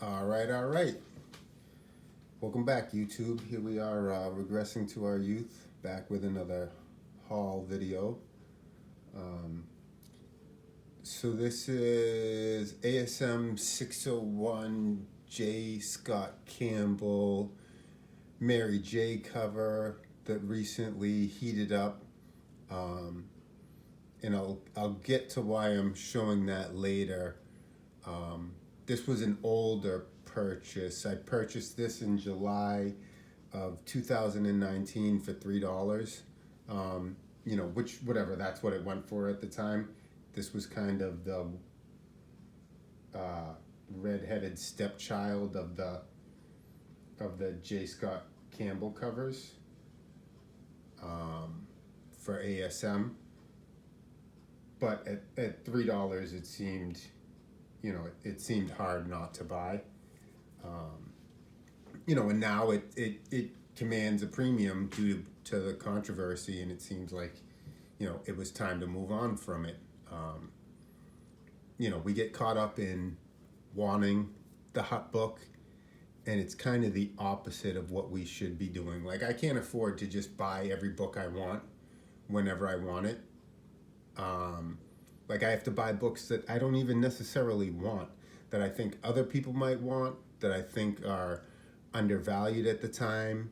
All right. Welcome back, YouTube. Here we are, regressing to our youth, back with another haul video. Um, so this is ASM 601 J. Scott Campbell Mary J. cover that recently heated up. Um, and I'll get to why I'm showing that later. Um, this was an older purchase. I purchased this in July of 2019 for $3. Which whatever that's what it went for at the time. This was kind of the redheaded stepchild of the J. Scott Campbell covers for ASM. But at $3, it seemed, it seemed hard not to buy. And now it commands a premium due to the controversy, and it seems like, it was time to move on from it. We get caught up in wanting the hot book, and it's kind of the opposite of what we should be doing. Like, I can't afford to just buy every book I want whenever I want it. Like, I have to buy books that I don't even necessarily want, that I think other people might want, that I think are undervalued at the time,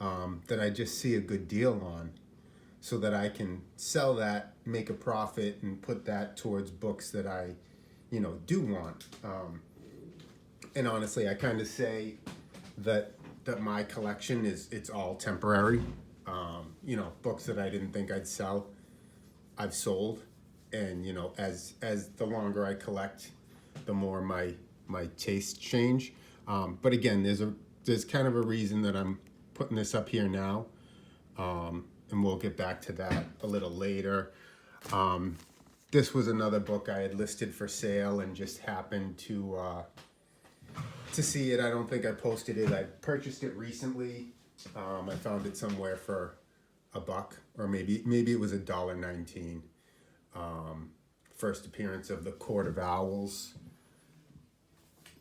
that I just see a good deal on, so that I can sell that, make a profit, and put that towards books that I, do want. And honestly, I kind of say that my collection it's all temporary. Books that I didn't think I'd sell, I've sold, and as the longer I collect, the more my tastes change. But again, there's kind of a reason that I'm putting this up here now, and we'll get back to that a little later. This was another book I had listed for sale and just happened to see it. I don't think I posted it. I purchased it recently. I found it somewhere for $1, or maybe it was $1.19. First appearance of the Court of Owls.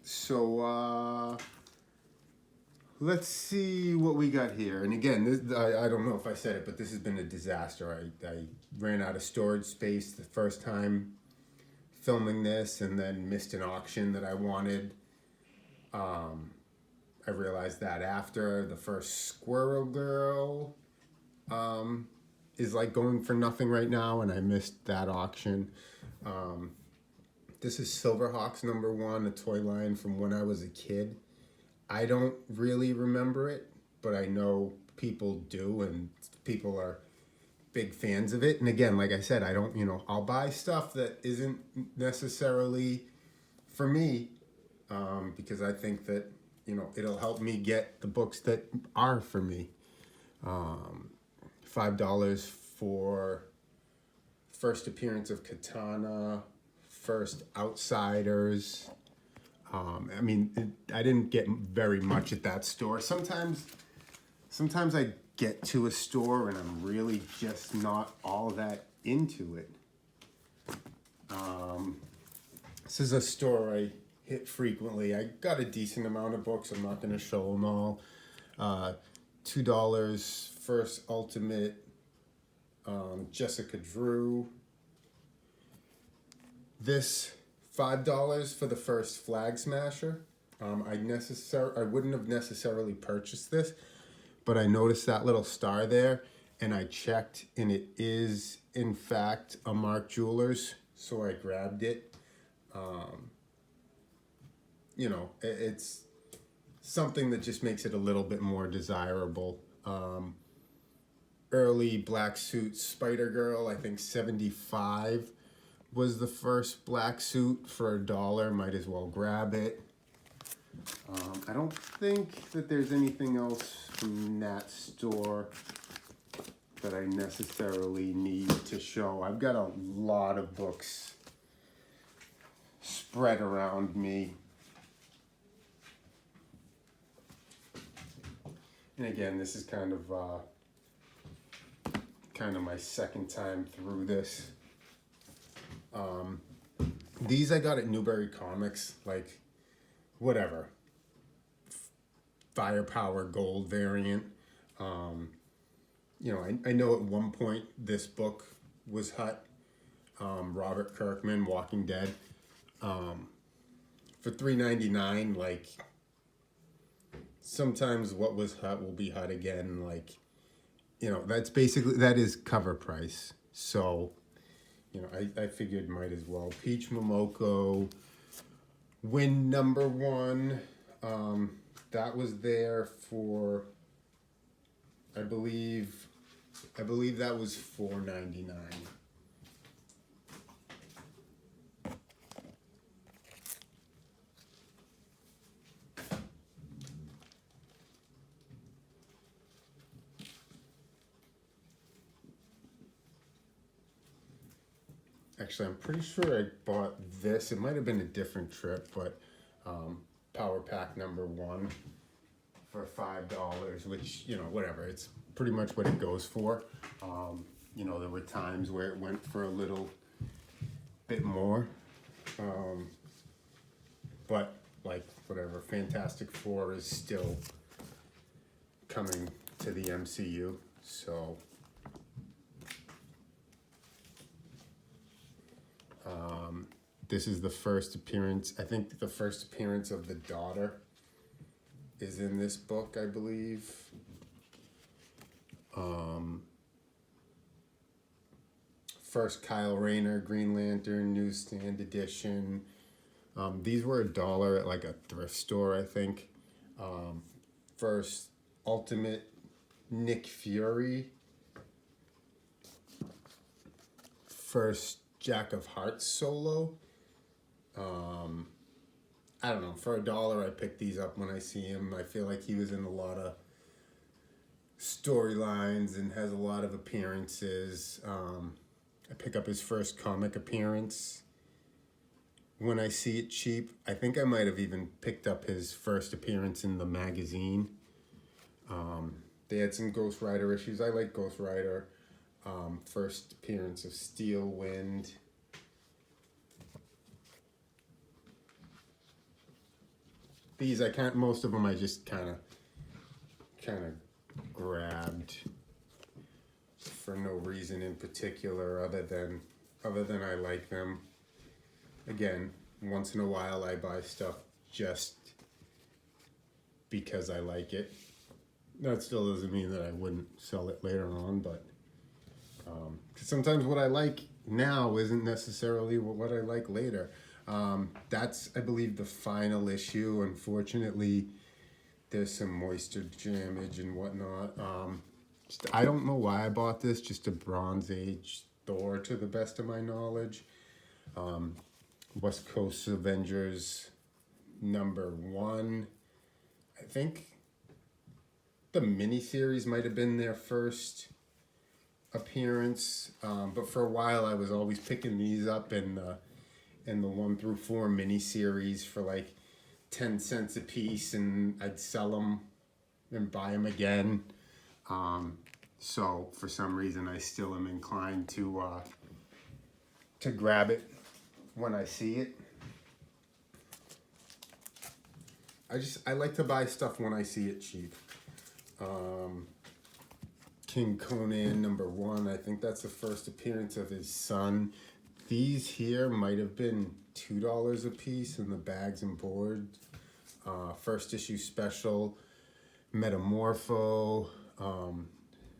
So let's see what we got here. And again, I don't know if I said it, but this has been a disaster. I ran out of storage space the first time filming this, and then missed an auction that I wanted. I realized that after the first Squirrel Girl is like going for nothing right now, and I missed that auction. This is Silverhawks #1, a toy line from when I was a kid. I don't really remember it, but I know people do, and people are big fans of it. And again, like I said, I don't, I'll buy stuff that isn't necessarily for me, because I think that, it'll help me get the books that are for me. $5 for first appearance of Katana, first Outsiders. I didn't get very much at that store. Sometimes I get to a store and I'm really just not all that into it. This is a store I hit frequently. I got a decent amount of books. I'm not going to show them all. $2 first Ultimate Jessica Drew. This $5 for the first Flag Smasher. I wouldn't have necessarily purchased this, but I noticed that little star there, and I checked, and it is in fact a Mark Jewelers, so I grabbed it. It's something that just makes it a little bit more desirable. Early black suit Spider Girl, I think 75 was the first black suit for $1. Might as well grab it. I don't think that there's anything else from that store that I necessarily need to show. I've got a lot of books spread around me. And again, this is kind of my second time through this. These I got at Newbury Comics like whatever, firepower gold variant. I know at one point this book was hot. Robert Kirkman, Walking Dead, for $3.99. Like, sometimes what was hot will be hot again. Like, that is cover price. So, I figured might as well. Peach Momoko, win number one. That was there for, I believe that was $4.99. Actually, I'm pretty sure I bought this. It might have been a different trip, but Power Pack number one for $5, which, whatever. It's pretty much what it goes for. There were times where it went for a little bit more. But, like, whatever. Fantastic Four is still coming to the MCU, so... this is the first appearance. I think the first appearance of the daughter is in this book, I believe. First Kyle Rayner, Green Lantern, newsstand edition. These were $1 at like a thrift store, I think. First Ultimate Nick Fury. First Jack of Hearts solo. I don't know, for $1 I pick these up when I see him. I feel like he was in a lot of storylines and has a lot of appearances. I pick up his first comic appearance when I see it cheap. I think I might have even picked up his first appearance in the magazine. They had some Ghost Rider issues. I like Ghost Rider. First appearance of Steel Wind. These most of them I just kind of grabbed for no reason in particular other than I like them. Again, once in a while I buy stuff just because I like it. That still doesn't mean that I wouldn't sell it later on, but 'cause sometimes what I like now isn't necessarily what I like later. That's, I believe, the final issue. Unfortunately, there's some moisture damage and whatnot. I don't know why I bought this, just a Bronze Age Thor to the best of my knowledge. West Coast Avengers number one. I think the miniseries might have been their first appearance, but for a while I was always picking these up in the 1 through 4 miniseries for like 10 cents a piece, and I'd sell them and buy them again. So for some reason I still am inclined to grab it when I see it. I like to buy stuff when I see it cheap. King Conan number one, I think that's the first appearance of his son. These here might have been $2 a piece in the bags and boards. First issue special, Metamorpho.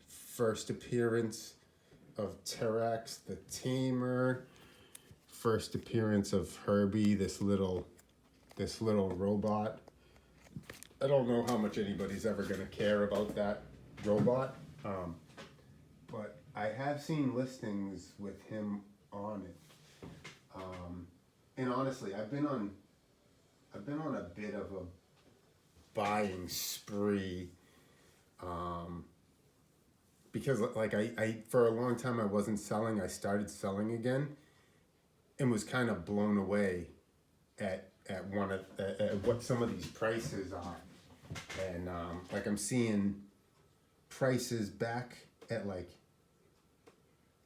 First appearance of Terax the Tamer. First appearance of Herbie, this little robot. I don't know how much anybody's ever gonna care about that robot, but I have seen listings with him on it. And honestly, I've been on a bit of a buying spree, because like I for a long time I wasn't selling. I started selling again, and was kind of blown away at what some of these prices are, and like I'm seeing prices back at like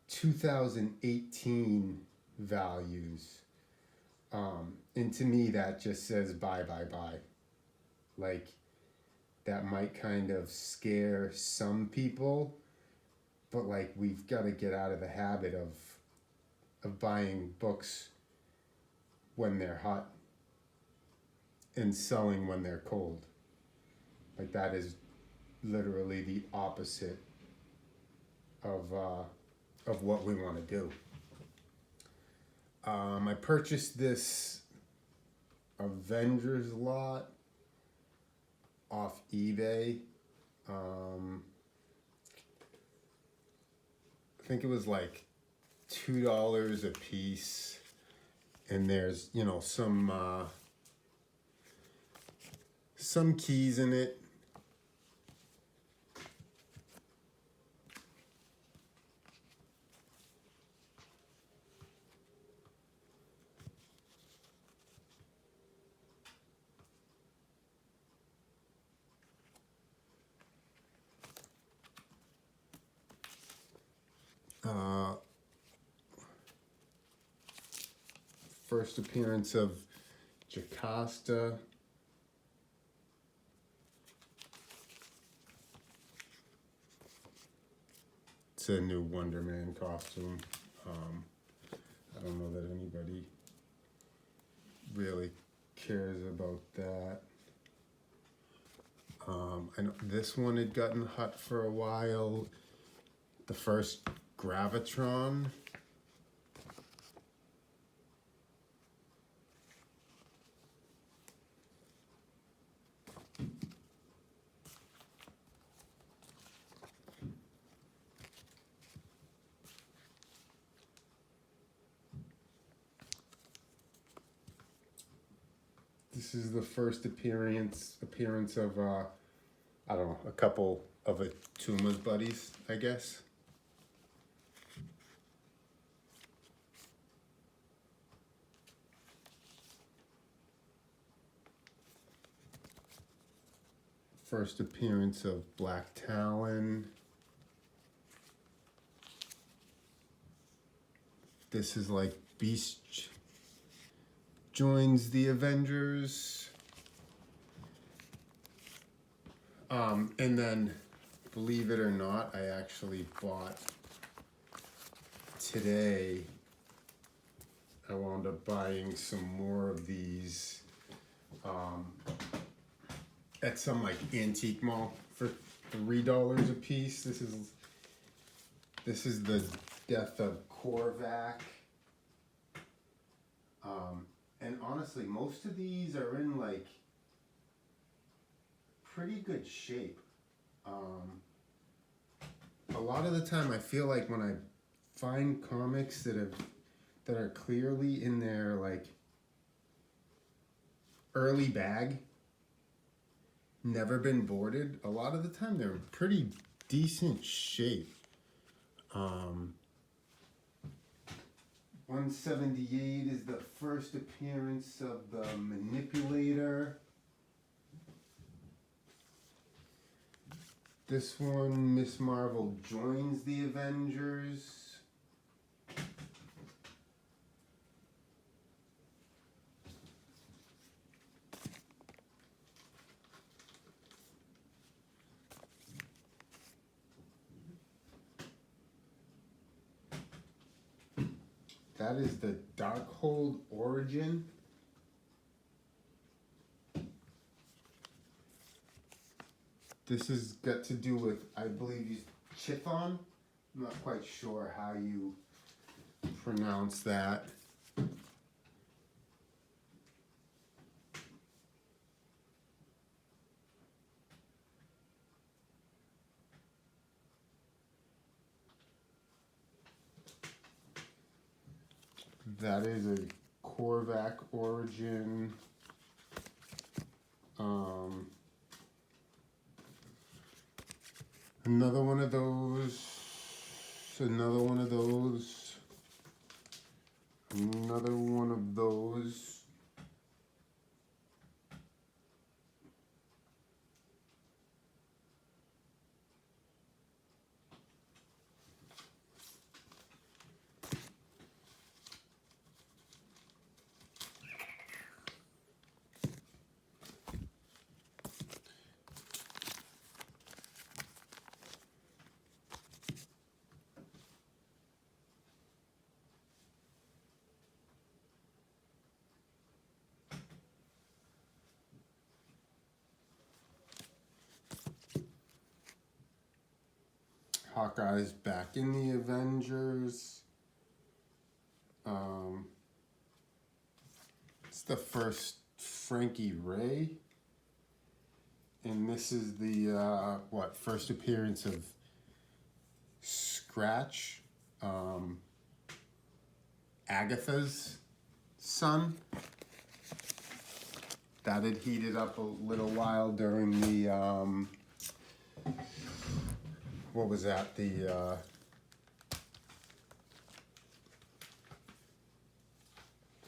2018 values And to me, that just says bye, bye, bye. Like, that might kind of scare some people, but like, we've got to get out of the habit of buying books when they're hot and selling when they're cold. Like, that is literally the opposite of what we want to do. I purchased this Avengers lot off eBay. I think it was like $2 a piece, and there's some keys in it. First appearance of Jocasta. It's a new Wonder Man costume. I don't know that anybody really cares about that. I know this one had gotten hot for a while. The first Gravitron. This is the first appearance of I don't know, a couple of Atuma's buddies, I guess. First appearance of Black Talon. This is like Beast joins the Avengers. And then, believe it or not, I actually bought today, I wound up buying some more of these at some like antique mall for $3 a piece. This is the Death of Korvac. And honestly, most of these are in like pretty good shape. A lot of the time I feel like when I find comics that are clearly in their like early bag, never been boarded, a lot of the time they're in pretty decent shape. 178 is the first appearance of the Manipulator. This one, Miss Marvel joins the Avengers. That is the Darkhold Origin. This has got to do with, I believe, Chthon. I'm not quite sure how you pronounce that. That is a Korvac Origin. Another one of those. Another one of those. Another one of those. Hawkeye's back in the Avengers. It's the first Frankie Ray. And this is the, first appearance of Scratch, Agatha's son. That had heated up a little while during the, what was that? The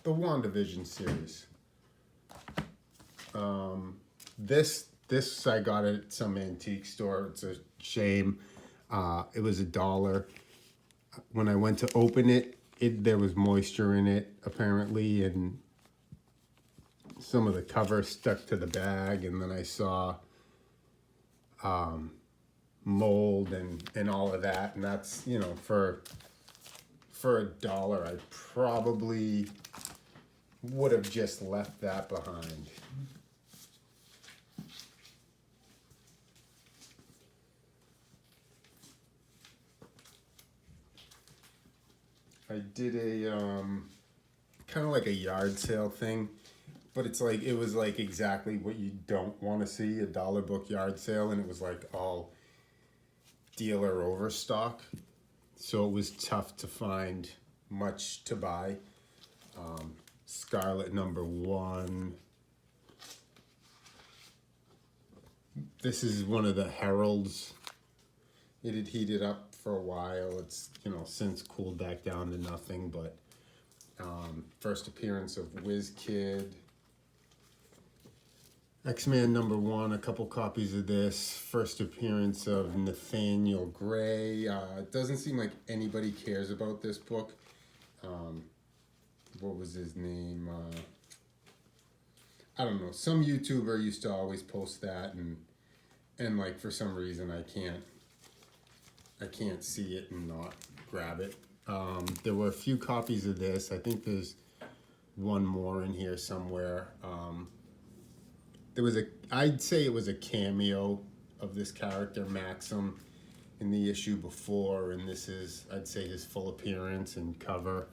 WandaVision series. This I got at some antique store. It's a shame. It was $1. When I went to open it, there was moisture in it apparently, and some of the cover stuck to the bag, and then I saw mold and all of that, and that's, you know, for $1, I probably would have just left that behind. I did a kind of like a yard sale thing, but it's like, it was like exactly what you don't want to see, a dollar book yard sale, and it was like all dealer overstock, so it was tough to find much to buy. Scarlet #1. This is one of the Heralds. It had heated up for a while. It's, you know, since cooled back down to nothing, but first appearance of WizKid. X-Men #1, a couple copies of this. First appearance of Nathaniel Gray. It doesn't seem like anybody cares about this book. What was his name? I don't know. Some YouTuber used to always post that, and like for some reason I can't see it and not grab it. There were a few copies of this. I think there's one more in here somewhere. I'd say it was a cameo of this character, Maxim, in the issue before, and this is, I'd say, his full appearance and cover.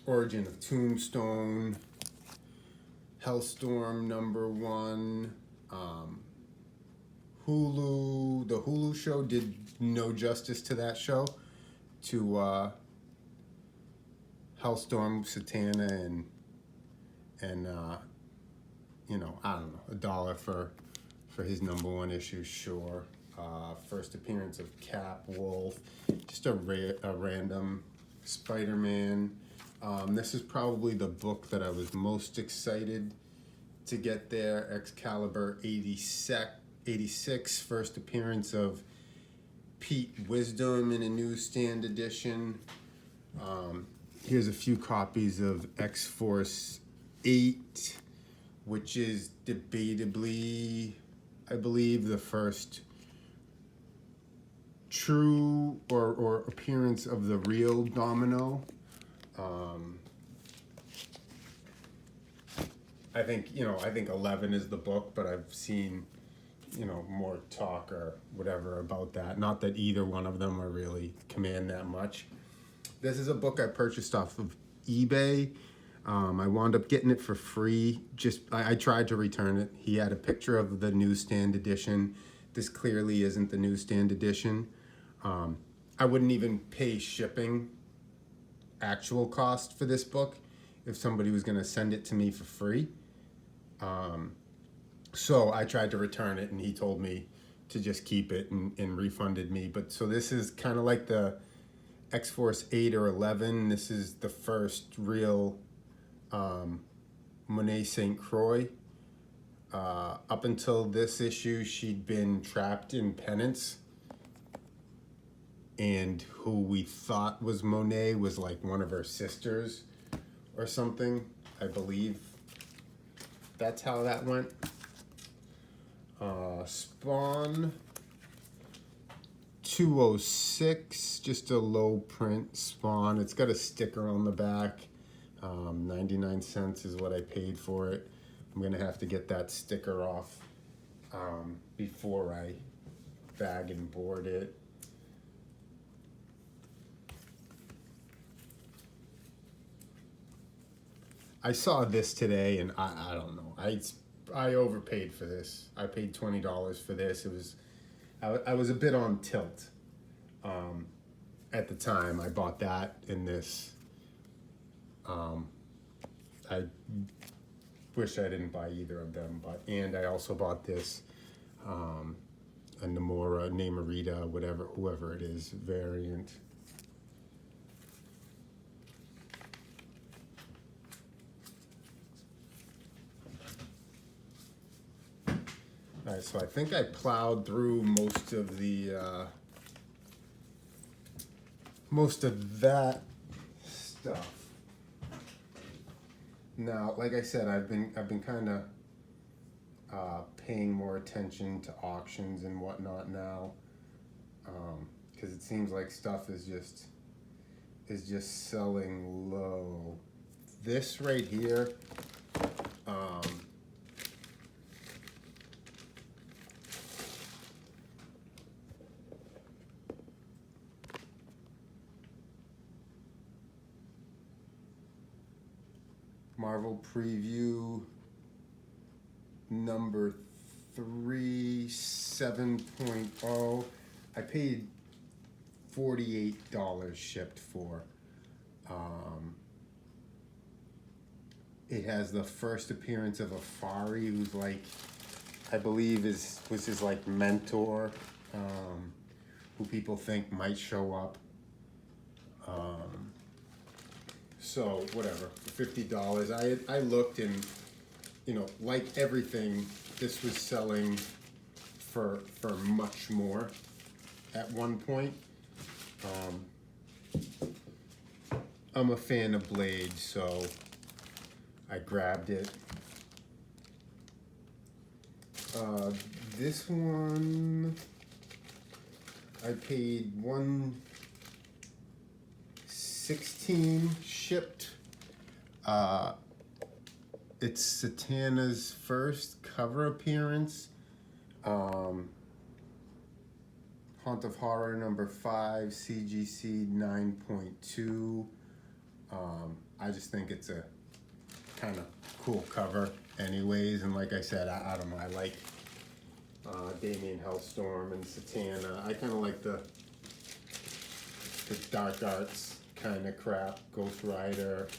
Origin of Tombstone, Hellstorm #1. Hulu, the Hulu show did no justice to that show, to Hellstorm, Satana, and you know, I don't know, $1 for his #1 issue, sure. First appearance of Cap, Wolf, just a random Spider-Man. This is probably the book that I was most excited to get there. Excalibur 86, first appearance of Pete Wisdom in a newsstand edition. Here's a few copies of X-Force 8, which is debatably, I believe, the first true or appearance of the real Domino. I think 11 is the book, but I've seen, you know, more talk or whatever about that. Not that either one of them are really command that much. This is a book I purchased off of eBay. I wound up getting it for free. I tried to return it. He had a picture of the newsstand edition. This clearly isn't the newsstand edition. I wouldn't even pay shipping actual cost for this book if somebody was going to send it to me for free. So I tried to return it, and he told me to just keep it and refunded me. But so this is kind of like the X-Force 8 or 11. This is the first real Monet St. Croix. Up until this issue, she'd been trapped in penance, and who we thought was Monet was like one of her sisters or something, I believe. That's how that went. Spawn 206, just a low print Spawn. It's got a sticker on the back. 99 cents is what I paid for it. I'm gonna have to get that sticker off before I bag and board it. I saw this today, and I don't know. I overpaid for this. I paid $20 for this. It was I was a bit on tilt at the time. I bought that in this. I wish I didn't buy either of them, and I also bought this a Namora, Namorita, whoever it is, variant. All right, so I think I plowed through most of that stuff. Now, like I said, I've been kind of paying more attention to auctions and whatnot now, because it seems like stuff is just selling low. This right here. Marvel Preview number 3 7.0. I paid $48 shipped for. It has the first appearance of Afari, who's like, I believe was his like mentor, who people think might show up. So whatever, for $50, I looked, and like everything, this was selling for much more at one point. I'm a fan of Blade, so I grabbed it. This one I paid $116 shipped. It's Satana's first cover appearance. Haunt of Horror number 5, CGC 9.2. I just think it's a kind of cool cover anyways, and like I said, I don't know, I like Damien Hellstorm and Satana. I kind of like the dark arts kind of crap, Ghost Rider,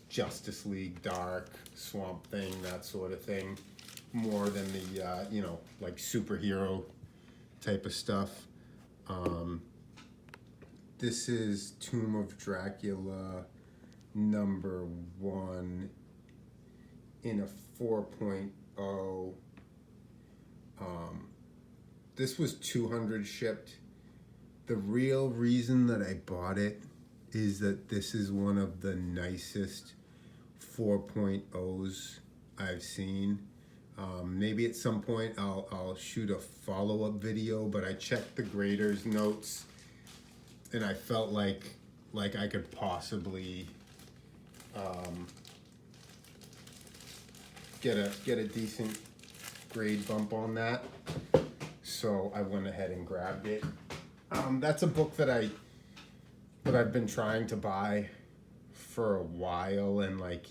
Justice League Dark, Swamp Thing, that sort of thing, more than the like superhero type of stuff. This is Tomb of Dracula number 1 in a 4.0. This was 200 shipped. The real reason that I bought it is that this is one of the nicest 4.0s I've seen. Maybe at some point I'll shoot a follow-up video, but I checked the grader's notes, and I felt like I could possibly get a decent grade bump on that. So I went ahead and grabbed it. That's a book that I've been trying to buy for a while, and like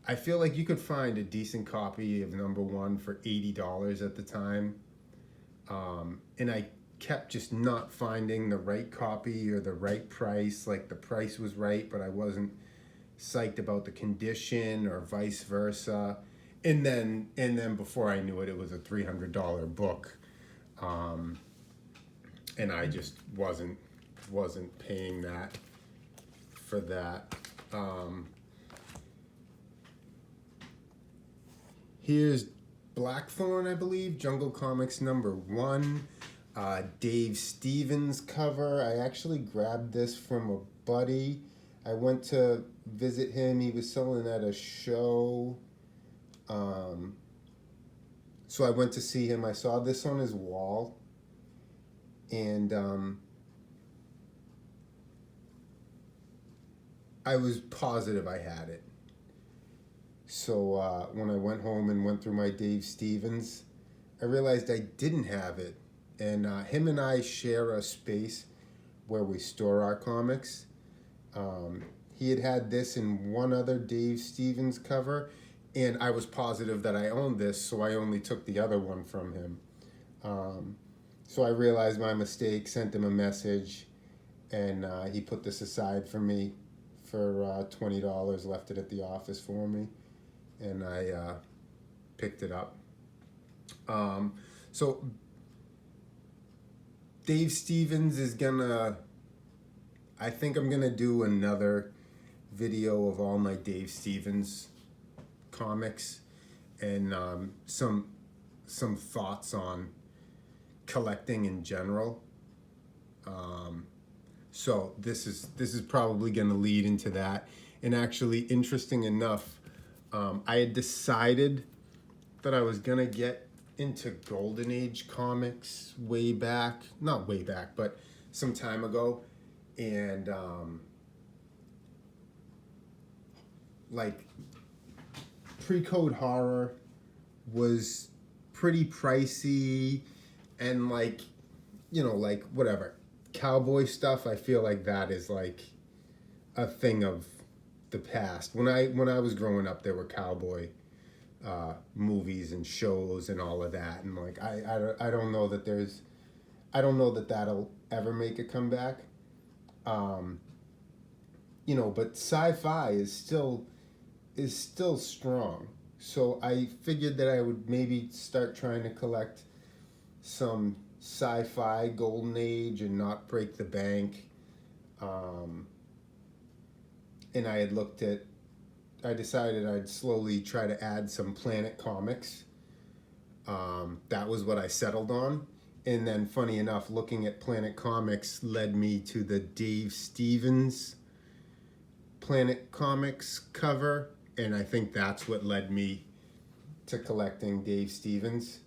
I feel like you could find a decent copy of number 1 for $80 at the time, and I kept just not finding the right copy or the right price. Like the price was right, but I wasn't psyched about the condition, or vice versa. And then before I knew it, it was a $300 book, and I just wasn't paying that for that. Here's Blackthorn, I believe, Jungle Comics number 1. Dave Stevens cover. I actually grabbed this from a buddy. I went to visit him. He was selling at a show. So I went to see him. I saw this on his wall, and I was positive I had it. So when I went home and went through my Dave Stevens, I realized I didn't have it. And him and I share a space where we store our comics. Um, he had this in one other Dave Stevens cover, and I was positive that I owned this, so I only took the other one from him. Um, so I realized my mistake, sent him a message, and he put this aside for me for $20, left it at the office for me, and I picked it up. So Dave Stevens is gonna, I think I'm gonna do another video of all my Dave Stevens comics and some thoughts on collecting in general. So this is probably going to lead into that. And actually, interesting enough, I had decided that I was going to get into Golden Age comics way back, not way back, but some time ago, and like pre-code horror was pretty pricey, and like, like whatever cowboy stuff, I feel like that is like a thing of the past. When I was growing up, there were cowboy movies and shows and all of that, and like I don't know that that'll ever make a comeback. um but sci-fi is still strong. So I figured that I would maybe start trying to collect some sci-fi golden age and not break the bank. Um, and I decided I'd slowly try to add some Planet Comics. That was what I settled on. And then, funny enough, looking at Planet Comics led me to the Dave Stevens Planet Comics cover. And I think that's what led me to collecting Dave Stevens.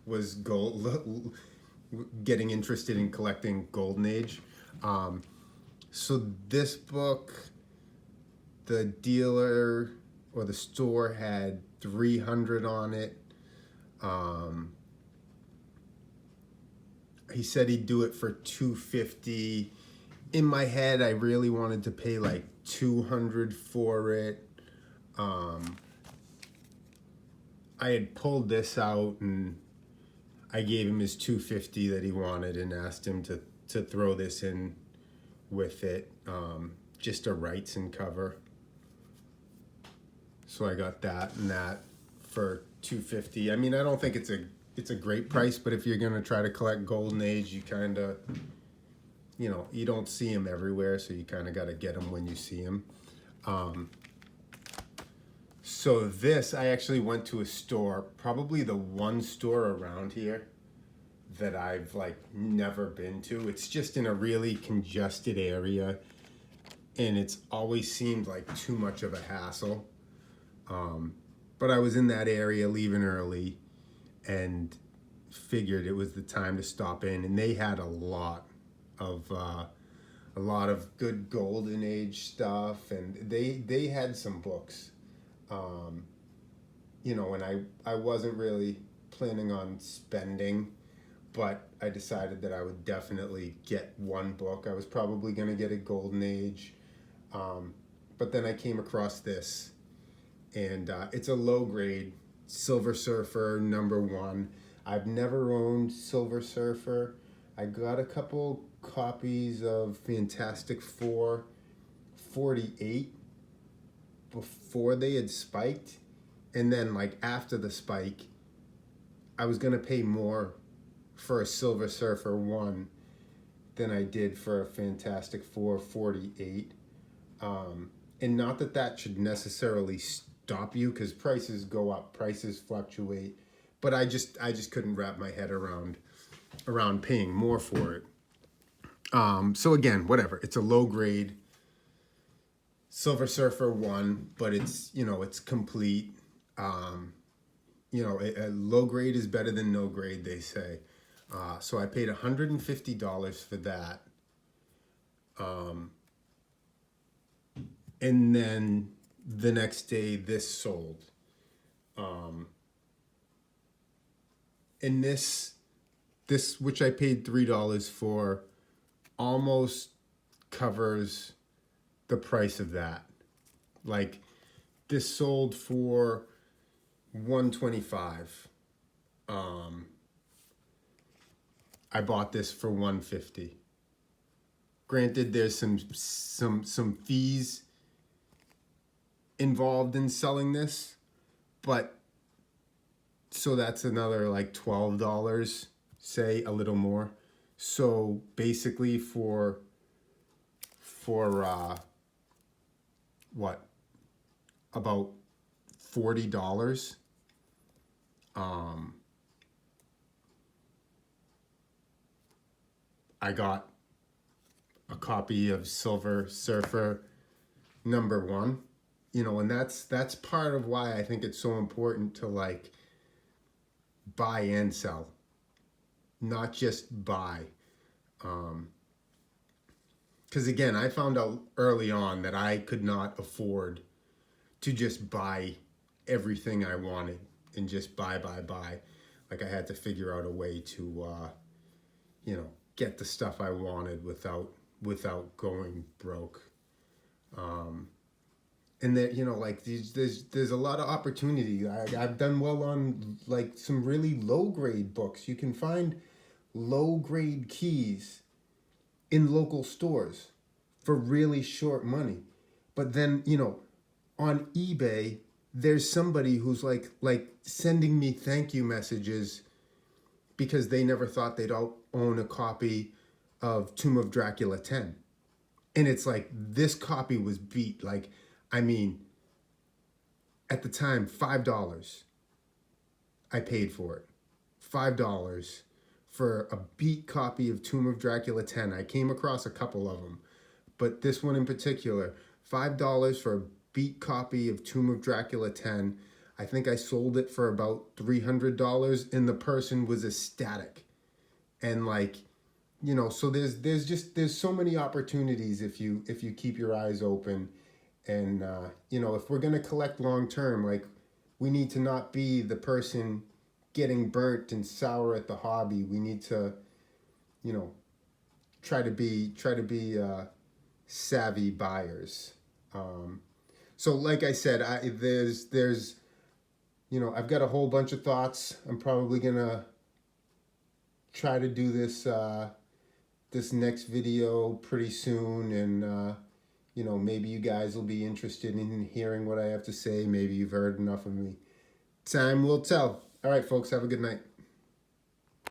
Was gold, getting interested in collecting Golden Age. So this book, the dealer or the store had 300 on it. He said he'd do it for 250. In my head, I really wanted to pay like 200 for it. I had pulled this out and I gave him his 250 that he wanted and asked him to throw this in with it, just a rights and cover. So I got that and that for 250. I mean, I don't think it's a great price, but if you're gonna try to collect Golden Age, you kind of, you don't see them everywhere, so you kind of got to get them when you see them. So this, I actually went to a store, probably the one store around here that I've like never been to. It's just in a really congested area, and it's always seemed like too much of a hassle. But I was in that area leaving early and figured it was the time to stop in, and they had a lot of good Golden Age stuff, and they had some books. And I wasn't really planning on spending, but I decided that I would definitely get one book. I was probably going to get a Golden Age, but then I came across this, and it's a low grade Silver Surfer #1. I've never owned Silver Surfer. I got a couple copies of Fantastic Four 48 before they had spiked, and then like after the spike, I was gonna pay more for a Silver Surfer 1 than I did for a Fantastic Four 48. And not that that should necessarily stop you, because prices go up, prices fluctuate, but I just couldn't wrap my head around paying more for it. So again, whatever, it's a low grade Silver Surfer 1, but it's complete. A low grade is better than no grade, they say. So I paid $150 for that. And then the next day, this sold. And this which I paid $3 for almost covers the price of that. Like this sold for $125. I bought this for $150. Granted, there's some fees involved in selling this, but so that's another like $12, say a little more. So basically for what, about $40, I got a copy of Silver Surfer #1. You know, and that's part of why I think it's so important to like buy and sell, not just buy. Because again, I found out early on that I could not afford to just buy everything I wanted and just buy. Like I had to figure out a way to, get the stuff I wanted without going broke. And that, like there's a lot of opportunity. I've done well on like some really low grade books. You can find low grade keys in local stores for really short money. But then, on eBay, there's somebody who's like sending me thank you messages because they never thought they'd own a copy of Tomb of Dracula 10. And it's like, this copy was beat. Like, I mean, at the time, $5 I paid for it. $5 for a beat copy of Tomb of Dracula 10. I came across a couple of them, but this one in particular, $5 for a beat copy of Tomb of Dracula 10. I think I sold it for about $300, and the person was ecstatic. And like, so there's so many opportunities if you keep your eyes open. And if we're gonna collect long term, like we need to not be the person getting burnt and sour at the hobby. We need to, try to be savvy buyers. So like I said, there's I've got a whole bunch of thoughts. I'm probably gonna try to do this this next video pretty soon, and maybe you guys will be interested in hearing what I have to say. Maybe you've heard enough of me. Time will tell. All right, folks, have a good night.